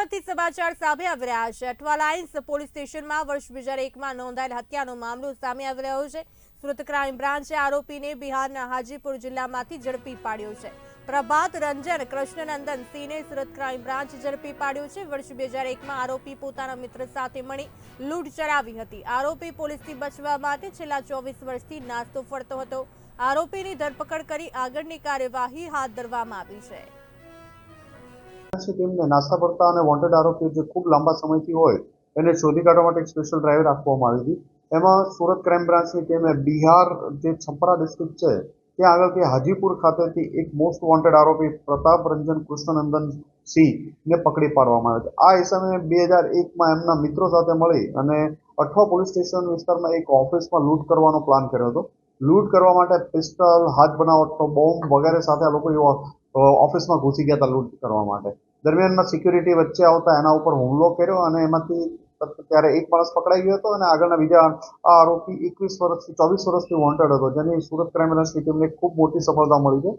સુરતથી સમાચાર સામે આવી રહ્યા છે। અઠવા લાઇન્સ પોલીસ સ્ટેશનમાં વર્ષ 2001માં નોંધાયેલ હત્યાનો મામલો સામે આવી રહ્યો છે। સુરત ક્રાઇમ બ્રાન્ચે આરોપીને બિહારના હાજીપુર જિલ્લામાંથી ઝડપી પાડ્યો છે। પ્રભાત રંજન કૃષ્ણનંદન સિંહને સુરત ક્રાઇમ બ્રાન્ચ ઝડપી પાડ્યો છે। વર્ષ 2001માં આરોપી પોતાના મિત્ર સાથે મળી લૂંટ ચલાવી હતી। આરોપી પોલીસથી બચવા માટે છેલ્લા 24 વર્ષથી નાસ્તો ફરતો હતો। આરોપીની ધરપકડ કરી આગળની કાર્યવાહી હાથ ધરવામાં આવી છે। ટીમને નાસ્તા ફરતા અને વોન્ટેડ આરોપીઓ જે ખૂબ લાંબા સમયથી હોય એને શોધી કાઢવા માટે એક સ્પેશિયલ ડ્રાઈવ રાખવામાં આવી હતી। એમાં સુરત ક્રાઇમ બ્રાન્ચની ટીમે બિહાર જે છપરા ડિસ્ટ્રિક્ટ છે ત્યાં આગળથી હાજીપુર ખાતેથી એક મોસ્ટ વોન્ટેડ આરોપી પ્રતાપ રંજન કૃષ્ણનંદન સિંહને પકડી પાડવામાં આવ્યો છે। આ હિસાબે 2001માં એમના મિત્રો સાથે મળી અને અઠવા પોલીસ સ્ટેશન વિસ્તારમાં એક ઓફિસમાં લૂંટ કરવાનો પ્લાન કર્યો હતો। લૂંટ કરવા માટે પિસ્તોલ, હાથ બનાવટનો બોમ્બ વગેરે સાથે આ લોકો ઓફિસમાં ઘૂસી ગયા હતા લૂંટ કરવા માટે। દરમિયાનમાં સિક્યુરિટી વચ્ચે આવતા એના ઉપર હુમલો કર્યો અને એમાંથી ત્યારે એક માણસ પકડાઈ ગયો હતો અને આગળના બીજા આ આરોપી 21 વર્ષથી 24 વર્ષથી વોન્ટેડ હતો, જેની સુરત ક્રાઇમ બ્રાન્ચની ટીમને ખૂબ મોટી સફળતા મળી છે।